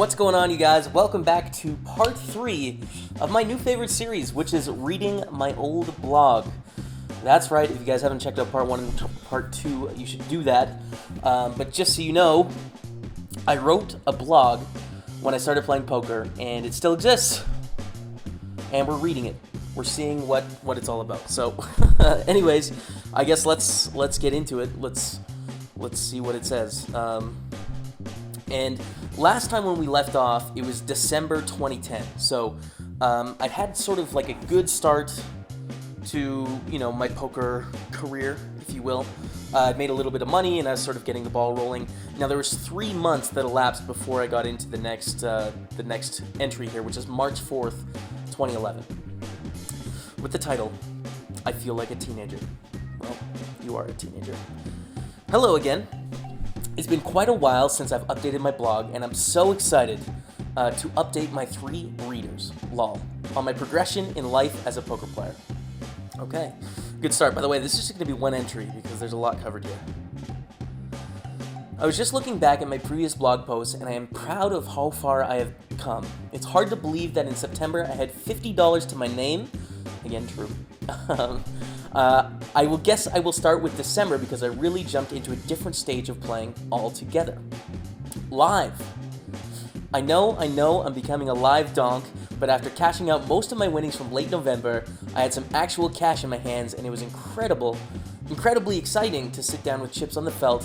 What's going on, you guys? Welcome back to part 3 of my new favorite series, which is reading my old blog. That's right, if you guys haven't checked out part 1 and part 2, you should do that. But just so you know, I wrote a blog when I started playing poker, and it still exists. And we're reading it. We're seeing what it's all about. So, anyways, I guess let's get into it. Let's see what it says. And last time when we left off, it was December 2010. So I'd had sort of like a good start to, my poker career, if you will. I'd made a little bit of money and I was sort of getting the ball rolling. Now there was 3 months that elapsed before I got into the next entry here, which is March 4th, 2011. With the title, I Feel Like a Teenager. Well, you are a teenager. Hello again. It's been quite a while since I've updated my blog, and I'm so excited to update my 3 readers, lol, on my progression in life as a poker player. Okay, good start. By the way, this is just going to be one entry because there's a lot covered here. I was just looking back at my previous blog posts, and I am proud of how far I have come. It's hard to believe that in September I had $50 to my name. Again, true. I will start with December because I really jumped into a different stage of playing altogether. Live. I know I'm becoming a live donk, but after cashing out most of my winnings from late November, I had some actual cash in my hands, and it was incredibly exciting to sit down with chips on the felt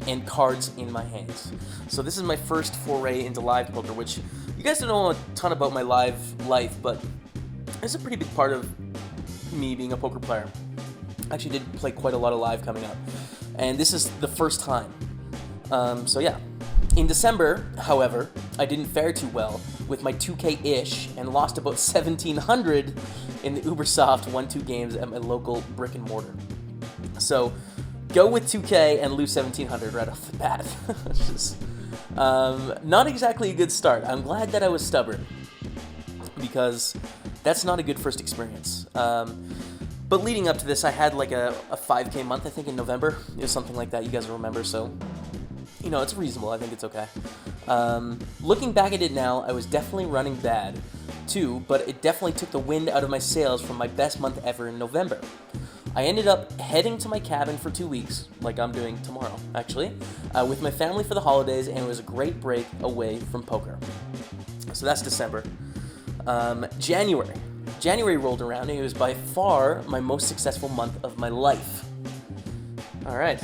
and cards in my hands. So this is my first foray into live poker, which you guys don't know a ton about my live life, but it's a pretty big part of me being a poker player. I actually did play quite a lot of live coming up, and this is the first time. So yeah. In December, however, I didn't fare too well with my 2K-ish and lost about $1,700 in the Ubersoft 1-2 games at my local brick and mortar. So go with 2K and lose $1,700 right off the bat. It's just not exactly a good start. I'm glad that I was stubborn because that's not a good first experience. But leading up to this, I had like a 5K month, I think, in November. It was something like that. You guys will remember, so it's reasonable. I think it's okay. Looking back at it now, I was definitely running bad too, but it definitely took the wind out of my sails from my best month ever in November. I ended up heading to my cabin for 2 weeks, like I'm doing tomorrow, actually, with my family for the holidays, and it was a great break away from poker. So that's December. January rolled around, and it was by far my most successful month of my life. All right.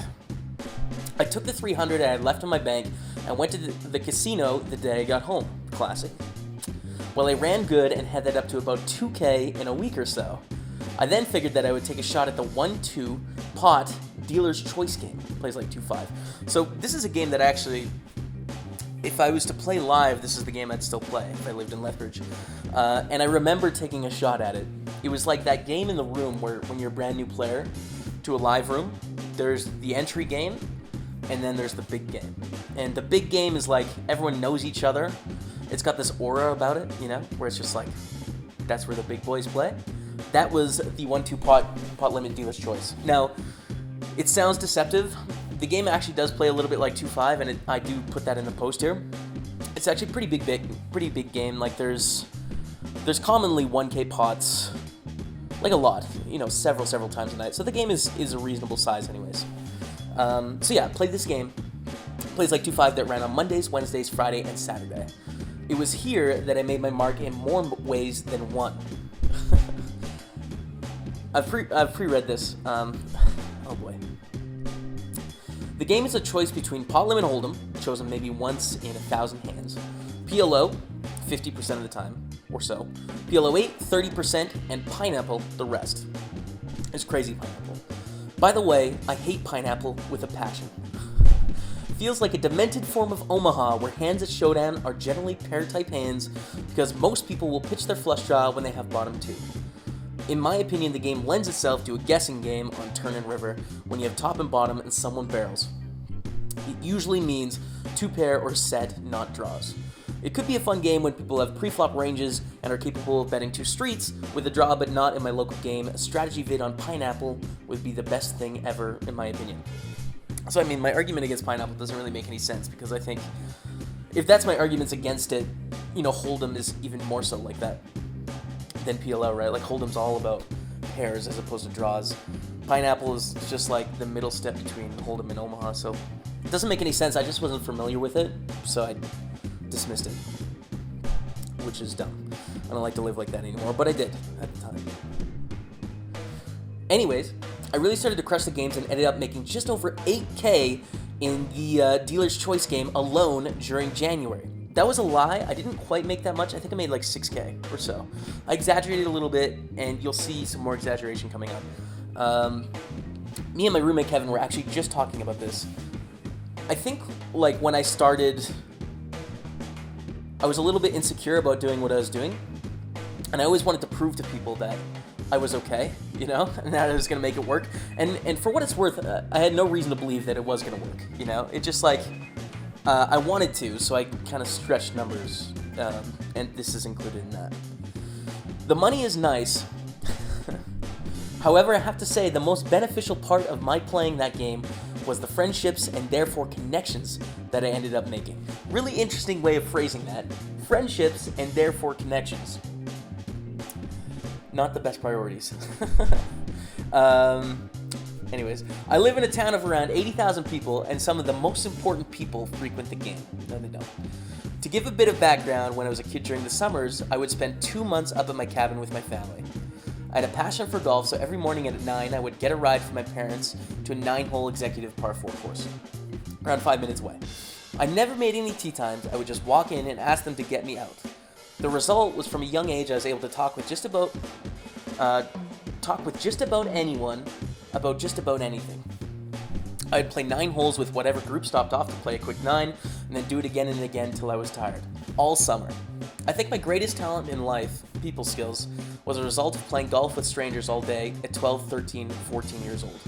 I took the $300 I had left in my bank and went to the casino the day I got home. Classic. Well, I ran good and had that up to about $2K in a week or so. I then figured that I would take a shot at the 1-2 pot dealer's choice game. It plays like 2-5. So this is a game that actually, if I was to play live, this is the game I'd still play if I lived in Lethbridge. And I remember taking a shot at it. It was like that game in the room where when you're a brand new player to a live room, there's the entry game, and then there's the big game. And the big game is like everyone knows each other. It's got this aura about it, where it's just like, that's where the big boys play. That was the 1-2 pot limit dealer's choice. Now, it sounds deceptive. The game actually does play a little bit like 2-5, and I do put that in the post here. It's actually pretty big game. Like there's commonly 1K pots, like a lot, several times a night. So the game is a reasonable size anyways. So yeah, played this game. Plays like 2-5 that ran on Mondays, Wednesdays, Friday, and Saturday. It was here that I made my mark in more ways than one. I've pre-read this. Oh boy. The game is a choice between pot limit hold'em, chosen maybe once in 1,000 hands, PLO, 50% of the time, or so, PLO 8, 30%, and pineapple, the rest. It's crazy pineapple. By the way, I hate pineapple with a passion. Feels like a demented form of Omaha where hands at Showdown are generally pair-type hands because most people will pitch their flush draw when they have bottom 2. In my opinion, the game lends itself to a guessing game on turn and river when you have top and bottom and someone barrels. It usually means 2-pair or set, not draws. It could be a fun game when people have pre-flop ranges and are capable of betting 2 streets with a draw but not in my local game. A strategy vid on pineapple would be the best thing ever in my opinion. So my argument against pineapple doesn't really make any sense because I think if that's my arguments against it, Hold'em is even more so like that than PLO, right? Like Hold'em's all about pairs as opposed to draws. Pineapple is just like the middle step between Hold'em and Omaha, so it doesn't make any sense. I just wasn't familiar with it, so I dismissed it, which is dumb. I don't like to live like that anymore, but I did at the time. Anyways, I really started to crush the games and ended up making just over 8K in the Dealer's Choice game alone during January. That was a lie. I didn't quite make that much. I think I made like 6K or so. I exaggerated a little bit, and you'll see some more exaggeration coming up. Me and my roommate Kevin were actually just talking about this. I think like when I started, I was a little bit insecure about doing what I was doing, and I always wanted to prove to people that I was okay, and that I was going to make it work. And for what it's worth, I had no reason to believe that it was going to work, It just like, I wanted to, so I kind of stretched numbers, and this is included in that. The money is nice. However, I have to say the most beneficial part of my playing that game was the friendships and therefore connections that I ended up making. Really interesting way of phrasing that. Friendships and therefore connections. Not the best priorities. Anyways, I live in a town of around 80,000 people, and some of the most important people frequent the game. No, they don't. To give a bit of background, when I was a kid during the summers, I would spend 2 months up at my cabin with my family. I had a passion for golf, so every morning at 9, I would get a ride from my parents to a 9-hole executive par 4 course, around 5 minutes away. I never made any tee times. I would just walk in and ask them to get me out. The result was from a young age I was able to talk with just about anyone about just about anything. I'd play 9 holes with whatever group stopped off to play a quick 9, and then do it again and again till I was tired. All summer. I think my greatest talent in life, people skills, was a result of playing golf with strangers all day at 12, 13, 14 years old.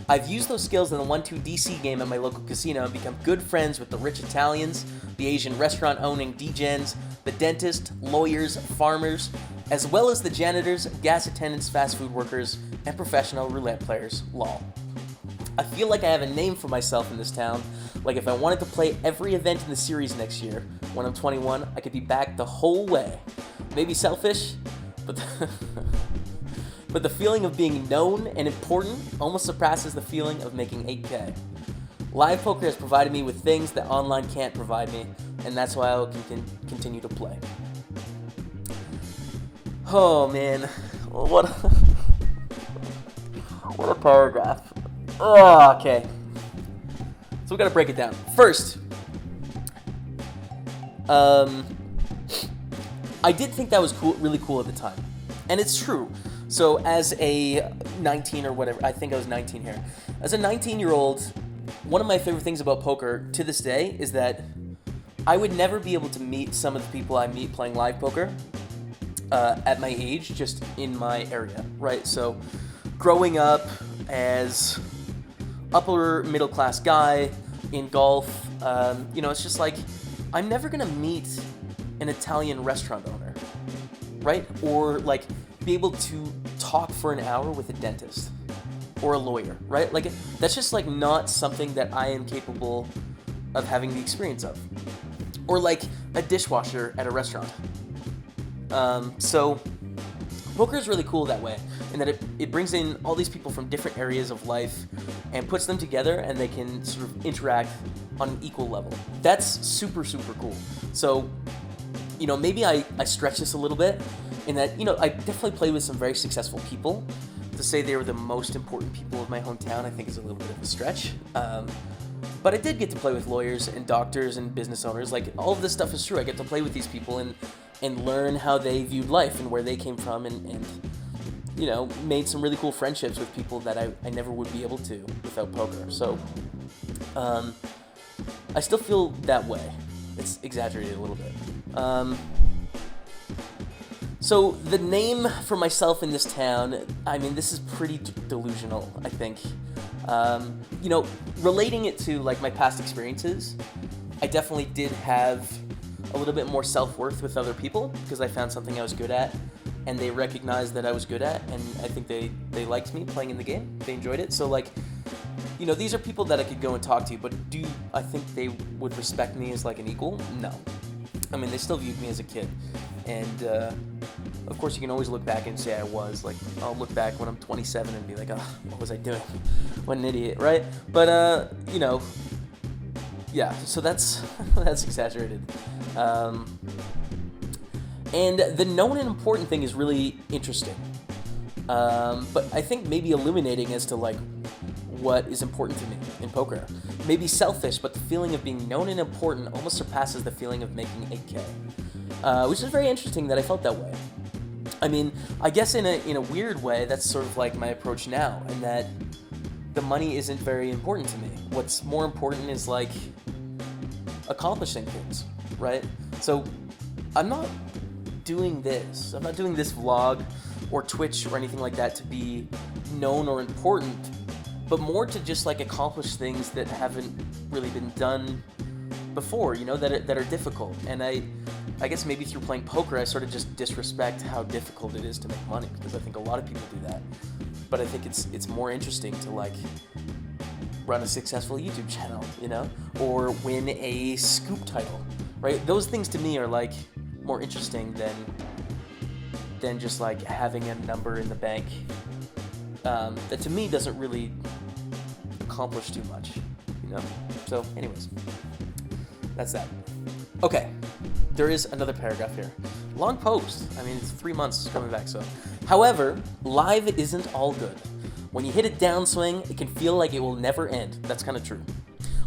I've used those skills in the 1-2 DC game at my local casino and become good friends with the rich Italians, the Asian restaurant-owning degens, the dentist, lawyers, farmers, as well as the janitors, gas attendants, fast food workers, and professional roulette players, lol. I feel like I have a name for myself in this town. Like if I wanted to play every event in the series next year, when I'm 21, I could be back the whole way. Maybe selfish, but the feeling of being known and important almost surpasses the feeling of making 8K. Live poker has provided me with things that online can't provide me, and that's why I'll continue to play. Oh man, what a paragraph. Oh, okay. So we gotta break it down. First, I did think that was cool, really cool at the time. And it's true. So as a 19 or whatever, I think I was 19 here. As a 19-year-old, one of my favorite things about poker to this day is that I would never be able to meet some of the people I meet playing live poker at my age, just in my area, right? So growing up as upper middle class guy in golf, it's just like, I'm never gonna meet an Italian restaurant owner, right? Or like be able to talk for an hour with a dentist or a lawyer, right? Like that's just like not something that I am capable of having the experience of. Or like a dishwasher at a restaurant. So poker is really cool that way, in that it brings in all these people from different areas of life and puts them together, and they can sort of interact on an equal level. That's super, super cool. So, maybe I stretch this a little bit in that, I definitely played with some very successful people. To say they were the most important people of my hometown, I think is a little bit of a stretch. But I did get to play with lawyers and doctors and business owners. Like, all of this stuff is true. I get to play with these people and learn how they viewed life and where they came from, and made some really cool friendships with people that I never would be able to without poker. So, I still feel that way. It's exaggerated a little bit. So the name for myself in this town, I mean, this is pretty delusional, I think. Relating it to like my past experiences, I definitely did have a little bit more self-worth with other people because I found something I was good at, and they recognized that I was good at, and I think they liked me playing in the game. They enjoyed it. So like, these are people that I could go and talk to, but do I think they would respect me as like an equal? No. I mean, they still viewed me as a kid. And, of course, you can always look back and say I was. Like, I'll look back when I'm 27 and be like, oh, what was I doing? What an idiot, right? But, yeah, so that's exaggerated. And the known and important thing is really interesting. But I think maybe illuminating as to, like, what is important to me in poker. Maybe selfish, but the feeling of being known and important almost surpasses the feeling of making 8K. Which is very interesting that I felt that way. I mean, I guess in a weird way, that's sort of like my approach now, in that the money isn't very important to me. What's more important is, like, accomplishing things, right? So I'm not doing this. I'm not doing this vlog or Twitch or anything like that to be known or important, but more to just, like, accomplish things that haven't really been done before, that are difficult. And I guess maybe through playing poker, I sort of just disrespect how difficult it is to make money, because I think a lot of people do that. But I think it's more interesting to, like, run a successful YouTube channel, or win a scoop title, right? Those things to me are, like, more interesting than just, like, having a number in the bank that to me doesn't really accomplish too much, So, anyways, that's that. Okay, there is another paragraph here. Long post. I mean, it's 3 months coming back, so. However, live isn't all good. When you hit a downswing, it can feel like it will never end. That's kind of true.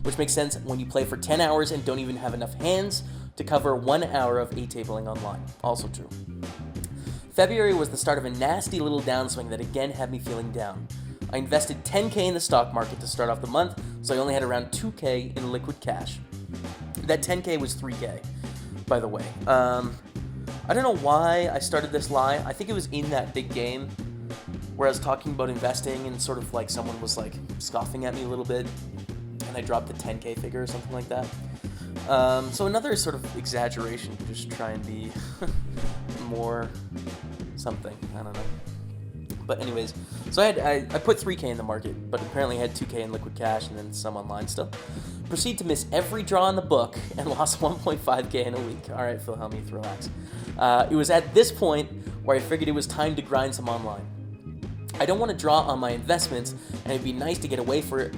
Which makes sense when you play for 10 hours and don't even have enough hands to cover 1 hour of 8-tabling online. Also true. February was the start of a nasty little downswing that again had me feeling down. I invested 10K in the stock market to start off the month, so I only had around 2K in liquid cash. That 10K was 3K, by the way. I don't know why I started this lie. I think it was in that big game where I was talking about investing and sort of like someone was like scoffing at me a little bit, and I dropped the 10K figure or something like that. So another sort of exaggeration, just try and be more something, I don't know. But anyways, so I put 3K in the market, but apparently I had 2K in liquid cash and then some online stuff. Proceed to miss every draw in the book and lost 1.5K in a week. All right, Phil, help me relax. It was at this point where I figured it was time to grind some online. I don't want to draw on my investments, and it'd be nice to get away from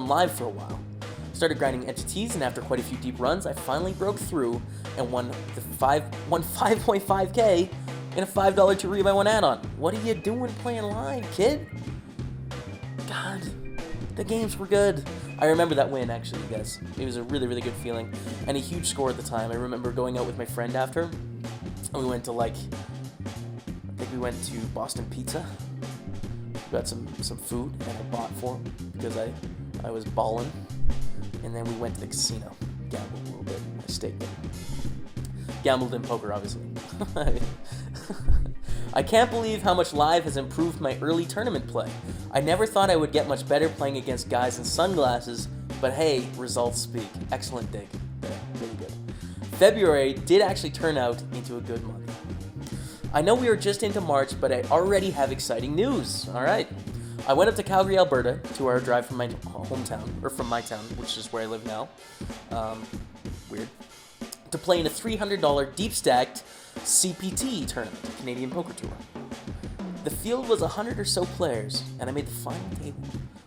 live for a while. Started grinding entities, and after quite a few deep runs, I finally broke through and won 5.5K in a $5 2-rebuy-1 add-on. What are you doing playing live, kid? God, the games were good. I remember that win, actually, you guys. It was a really, really good feeling, and a huge score at the time. I remember going out with my friend after, and we went to, like, I think we went to Boston Pizza. We got some food, and I bought for him because I was balling. And then we went to the casino, gambled a little bit, I staked it. Gambled in poker, obviously. I can't believe how much live has improved my early tournament play. I never thought I would get much better playing against guys in sunglasses, but hey, results speak. Excellent dig. Yeah, really good. February did actually turn out into a good month. I know we are just into March, but I already have exciting news. All right. I went up to Calgary, Alberta, 2-hour drive from my hometown, or from my town, which is where I live now. Weird. To play in a $300 deep-stacked CPT tournament, Canadian Poker Tour. The field was 100 or so players, and I made the final table,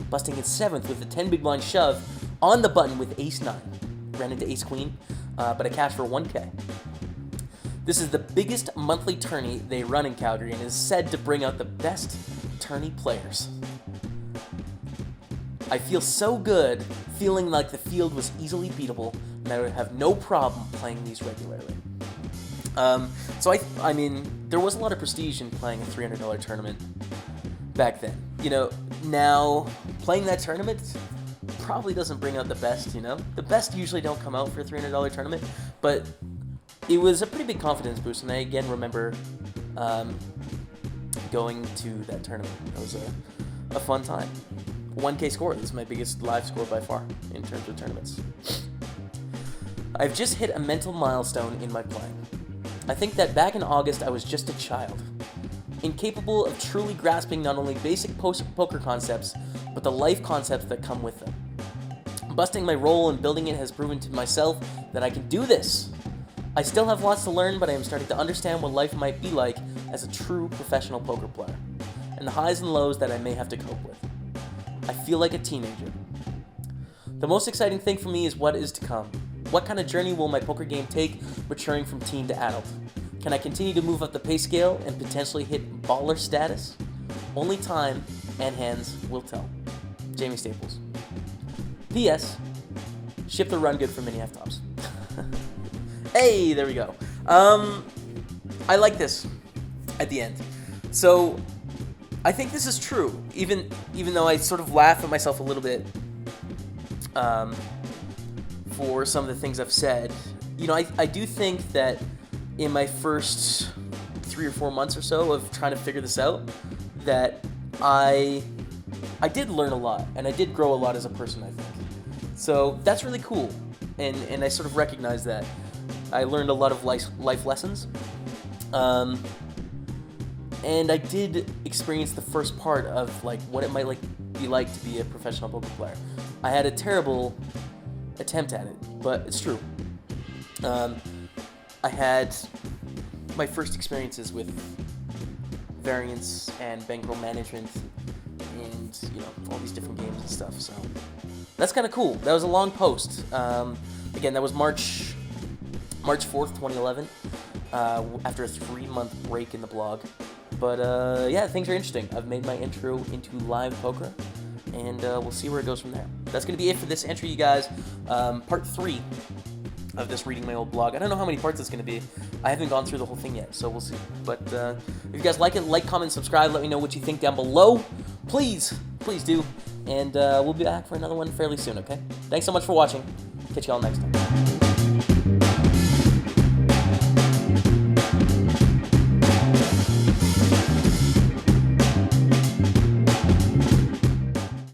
busting in 7th with a 10 big blind shove on the button with ace-9. Ran into ace-queen, but I cashed for 1K. This is the biggest monthly tourney they run in Calgary and is said to bring out the best tourney players. I feel so good feeling like the field was easily beatable and I would have no problem playing these regularly. So I mean, there was a lot of prestige in playing a $300 tournament back then. Now playing that tournament probably doesn't bring out the best, The best usually don't come out for a $300 tournament, but it was a pretty big confidence boost, and I again remember going to that tournament. It was a fun time. 1K score. This is my biggest live score by far in terms of tournaments. I've just hit a mental milestone in my playing. I think that back in August I was just a child. incapable of truly grasping not only basic poker concepts, but the life concepts that come with them. Busting my role and building it has proven to myself that I can do this. I still have lots to learn, but I am starting to understand what life might be like as a true professional poker player, and the highs and lows that I may have to cope with. I feel like a teenager. The most exciting thing for me is what is to come. What kind of journey will my poker game take, maturing from teen to adult? Can I continue to move up the pay scale and potentially hit baller status? Only time and hands will tell. Jaime Staples. P.S. Ship the run good for mini F-tops. Hey, there we go. I like this at the end. So, I think this is true, even though I sort of laugh at myself a little bit for some of the things I've said. You know, I do think that in my first 3 or 4 months or so of trying to figure this out, that I did learn a lot, and I did grow a lot as a person, I think. So that's really cool, and I sort of recognize that. I learned a lot of life lessons, and I did experience the first part of like what it might be like to be a professional poker player. I had a terrible attempt at it, but it's true. I had my first experiences with variance and bankroll management and, you know, all these different games and stuff, so that's kind of cool. That was a long post. Again, that was March 4th, 2011, after a 3-month break in the blog. But yeah, things are interesting. I've made my intro into live poker, and we'll see where it goes from there. That's going to be it for this entry, you guys. Part 3 of this Reading My Old Blog. I don't know how many parts it's going to be. I haven't gone through the whole thing yet, so we'll see. But if you guys like it, like, comment, subscribe. Let me know what you think down below. Please do. And we'll be back for another one fairly soon, okay? Thanks so much for watching. Catch y'all next time.